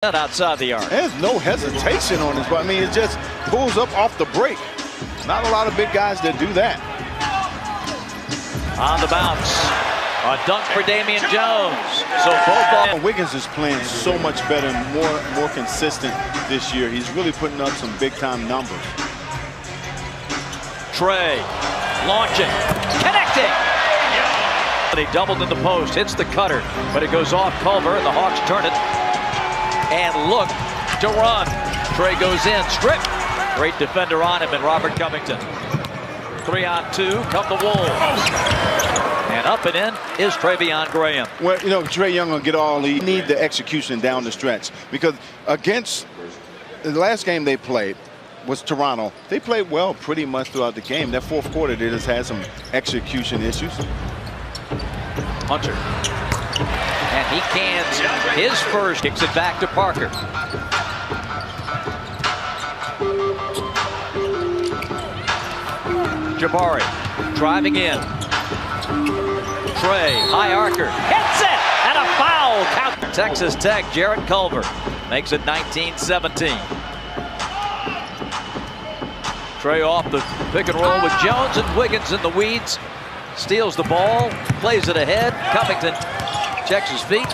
outside the arc. There's no hesitation on this, but I mean, it just pulls up off the break. Not a lot of big guys that do that. On the bounce, a dunk for Damian Jones. So both Wiggins is playing so much better and more consistent this year. He's really putting up some big-time numbers. Trae launching, connecting. He doubled in the post, hits the cutter, but it goes off Culver, and the Hawks turn it. And look to run. Trae goes in, strip. Great defender on him, and Robert Covington. 3-on-2, come the Wolves. And up and in is Treveon Graham. Well, you know, Trae Young will get all he need the execution down the stretch, because against the last game they played was Toronto. They played well pretty much throughout the game. That fourth quarter, they just had some execution issues. Hunter. And he cans his first, kicks it back to Parker. Jabari driving in. Trae, high archer, hits it, and a foul. Count. Texas Tech, Jarrett Culver makes it 19-17. Trae off the pick and roll with Jones and Wiggins in the weeds. Steals the ball, plays it ahead. Covington checks his feet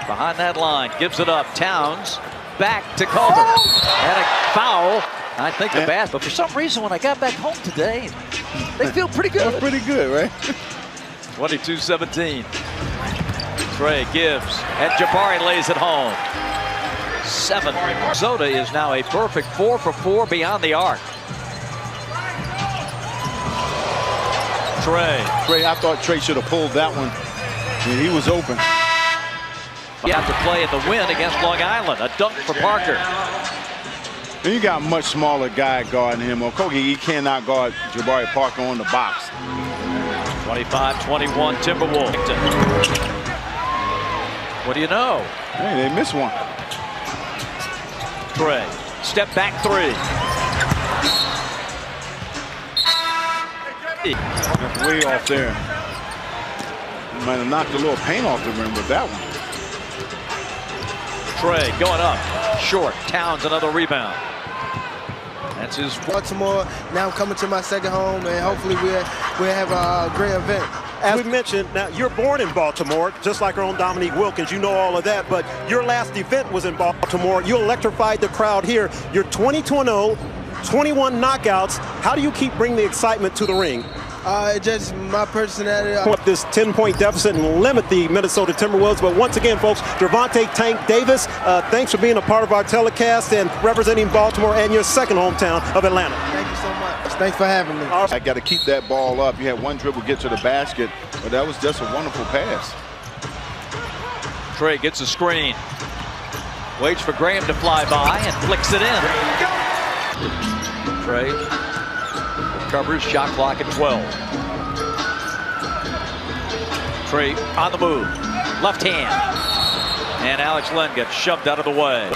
behind that line, gives it up. Towns back to Culver, and a foul. I think the basket, but for some reason when I got back home today, they feel pretty good. Pretty good, right? 22-17. Trae gives, and Jabari lays it home. 7. Minnesota is now a perfect 4 for 4 beyond the arc. Trae, I thought Trae should have pulled that one. He was open. You have to play in the win against Long Island. A dunk for Parker. And you got a much smaller guy guarding him. Okogie, he cannot guard Jabari Parker on the box. 25-21 Timberwolves. What do you know? Hey, they missed one. Trae, step back 3. That's way off there. He might have knocked a little paint off the rim with that one. Trae going up, short. Towns another rebound. That's his. Baltimore. Now I'm coming to my second home, and hopefully we'll have a great event. As we mentioned, now you're born in Baltimore, just like our own Dominique Wilkins. You know all of that, but your last event was in Baltimore. You electrified the crowd here. You're 20-0, 21 knockouts. How do you keep bringing the excitement to the ring? Just my personality. With this 10-point deficit and limit the Minnesota Timberwolves. But once again, folks, Gervonta Tank Davis, thanks for being a part of our telecast and representing Baltimore and your second hometown of Atlanta. Thank you so much. Thanks for having me. I got to keep that ball up. You had one dribble get to the basket, but that was just a wonderful pass. Trae gets a screen. Waits for Graham to fly by and flicks it in. Trae covers, shot clock at 12. Trae on the move, left hand. And Alex Len gets shoved out of the way.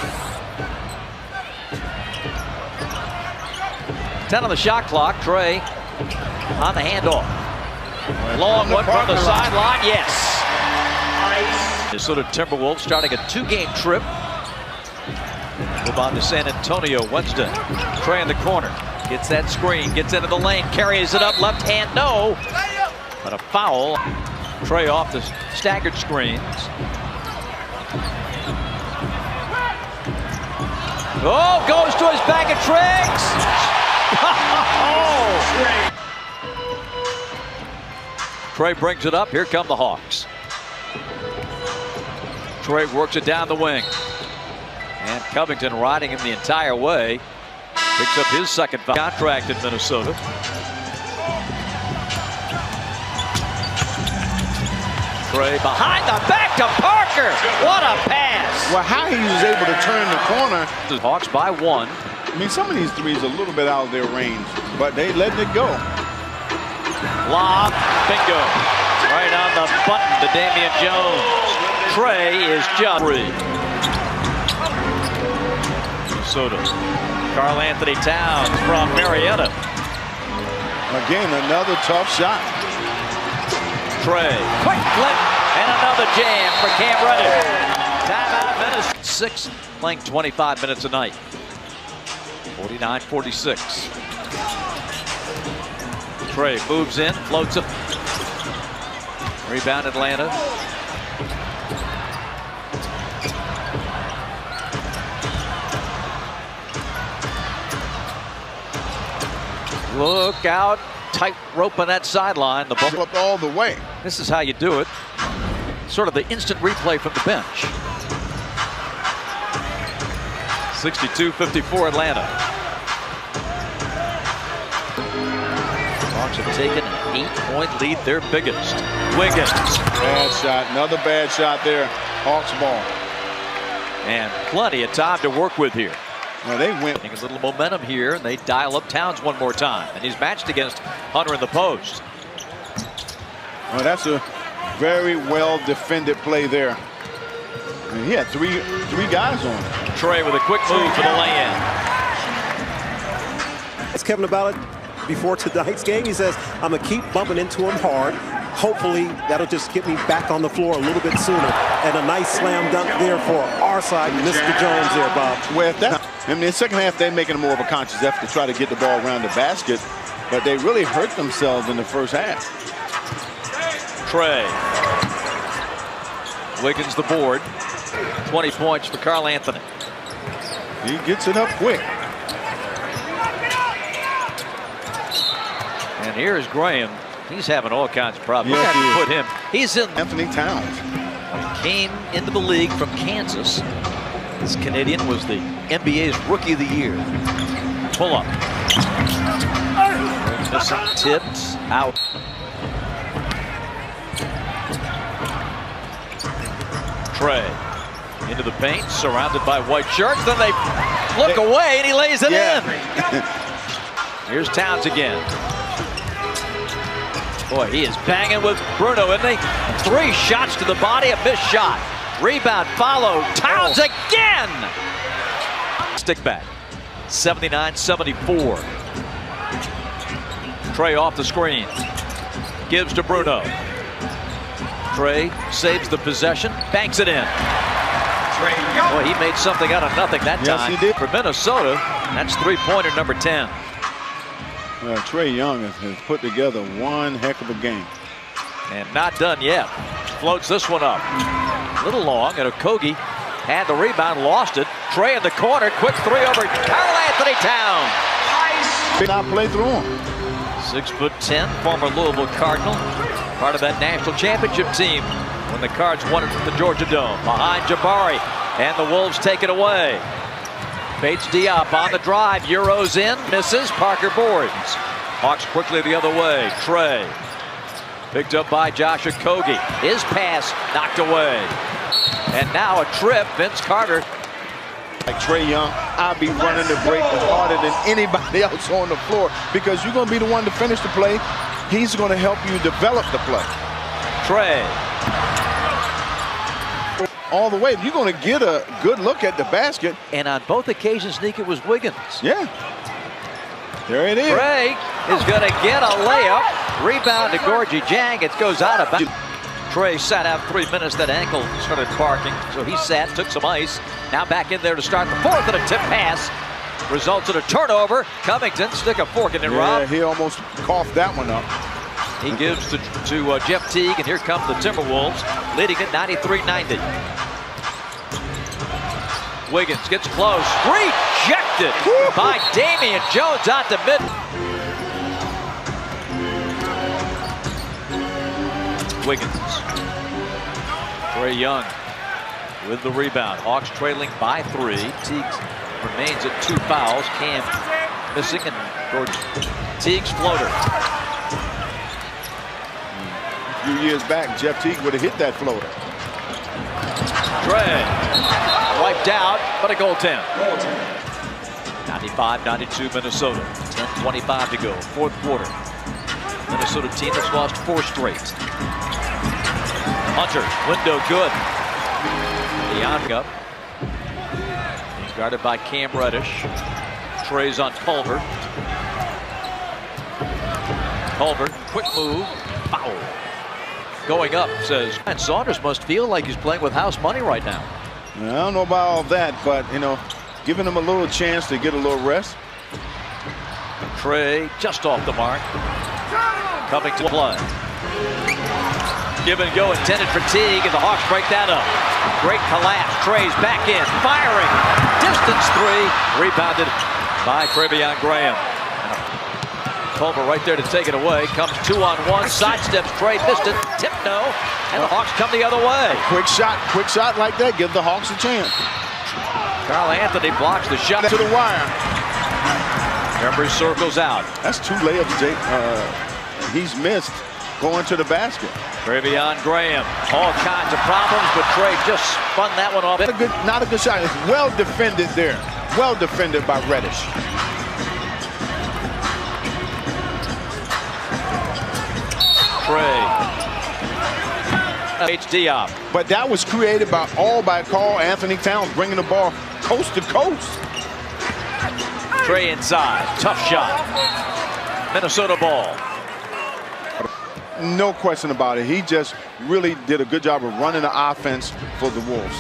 10 on the shot clock. Trae on the handoff. Long one from the sideline, yes. Minnesota Timberwolves starting a 2-game trip. Move on to San Antonio Wednesday. Trae in the corner. Gets that screen, gets into the lane, carries it up, left hand, no. But a foul. Trae off the staggered screens. Oh, goes to his bag of tricks. Trae brings it up. Here come the Hawks. Trae works it down the wing. And Covington riding him the entire way. Picks up his second contract in Minnesota. Trae behind the back to Parker. What a pass. Well, how he was able to turn the corner. The Hawks by 1. I mean, some of these threes are a little bit out of their range, but they letting it go. Lob, bingo. Right on the button to Damian Jones. Trae is just 3. Minnesota. Karl Anthony Towns from Marietta. Again, another tough shot. Trae, quick flip, and another jam for Cam Reddish. Timeout, Minnesota. 6, playing 25 minutes a night. 49-46. Trae moves in, floats it. Rebound Atlanta. Look out. Tight rope on that sideline. The ball Up all the way. This is how you do it. Sort of the instant replay from the bench. 62-54 Atlanta. Hawks have taken an 8-point lead, their biggest. Wiggins. Bad shot. Another bad shot there. Hawks ball. And plenty of time to work with here. Well, they went. A little momentum here, and they dial up Towns one more time. And he's matched against Hunter in the post. Well, that's a very well defended play there. And he had three guys on him. Trae with a quick move for the lay-in. It's Kevin about it before tonight's game. He says, I'm going to keep bumping into him hard. Hopefully, that'll just get me back on the floor a little bit sooner. And a nice slam dunk there for our side, Mr. Jones there, Bob. Well, if that, in the second half, they're making more of a conscious effort to try to get the ball around the basket, but they really hurt themselves in the first half. Trae. Wiggins the board. 20 points for Karl Anthony. He gets it up quick. And here's Graham. He's having all kinds of problems. Yes, You have to put him. He's in. Anthony Towns. Came into the league from Kansas. This Canadian was the NBA's Rookie of the Year. Pull up. Missing tips out. Trae into the paint, surrounded by white shirts. Then they look away, and he lays it in. Here's Towns again. Boy, he is banging with Bruno, isn't he? 3 shots to the body, a missed shot. Rebound, follow, Towns again! Stick back, 79-74. Trae off the screen, gives to Bruno. Trae saves the possession, banks it in. Boy, he made something out of nothing that time. Yes, he did. For Minnesota, that's three-pointer number 10. Well, Trae Young has put together one heck of a game. And not done yet. Floats this one up. A little long, and Okogie had the rebound, lost it. Trae in the corner, quick three over Karl Anthony Towns. Did not play through him. 6'10", former Louisville Cardinal. Part of that national championship team when the Cards won it at the Georgia Dome. Behind Jabari, and the Wolves take it away. Bates Diop on the drive, Euros in, misses, Parker boards. Hawks quickly the other way, Trae. Picked up by Josh Okogie. His pass knocked away. And now a trip, Vince Carter. Like Trae Young, I'll be running the break harder than anybody else on the floor because you're going to be the one to finish the play. He's going to help you develop the play. Trae. All the way. You're going to get a good look at the basket. And on both occasions, Nick, it was Wiggins. Yeah. There it is. Trae is going to get a layup. Rebound to Gorgie Jang. It goes out of bounds. Trae sat out 3 minutes. That ankle started barking. So he sat, took some ice. Now back in there to start the fourth, and a tip pass results in a turnover. Covington, stick a fork in it, Rob. Yeah, he almost coughed that one up. He gives to Jeff Teague, and here come the Timberwolves, leading it 93-90. Wiggins gets close, rejected by Damian Jones out to mid. Wiggins. Trae Young with the rebound. Hawks trailing by 3. Teague remains at 2 fouls. Cam missing, and Teague's floater. A few years back, Jeff Teague would have hit that floater. Trae wiped out, but a goaltend. 95-92 Minnesota. 10:25 to go, fourth quarter. Minnesota team that's lost 4 straight. Hunter, window good. Beyond up. He's guarded by Cam Reddish. Trae's on Culver. Culver, quick move, foul. Going up, says, and Saunders must feel like he's playing with house money right now. I don't know about all that, but, you know, giving him a little chance to get a little rest. Trae just off the mark. Coming to play. Give and go intended for Teague, and the Hawks break that up. Great collapse. Trae's back in, firing. Distance three. Rebounded by Trae Young. Culver right there to take it away. Comes 2-on-1. Sidesteps Trae. Missed it. Tip no. And the Hawks come the other way. Quick shot like that. Give the Hawks a chance. Karl Anthony blocks the shot To the wire. Every circles out. That's 2 layups, Jake. He's missed going to the basket. Trae Young, all kinds of problems, but Trae just spun that one off. Not a good shot. It's well defended there. Well defended by Reddish. Trae. Diop. But that was created by Karl Anthony Towns, bringing the ball coast to coast. Trae inside, tough shot. Minnesota ball. No question about it. He just really did a good job of running the offense for the Wolves.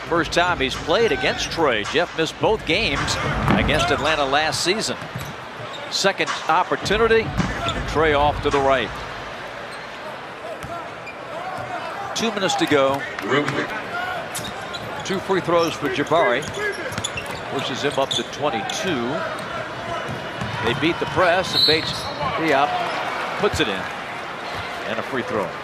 First time he's played against Trae. Jeff missed both games against Atlanta last season. Second opportunity, Trae off to the right. 2 minutes to go. 2 free throws for Jabari. Pushes him up to 22. They beat the press, and Bates Diop puts it in. And a free throw.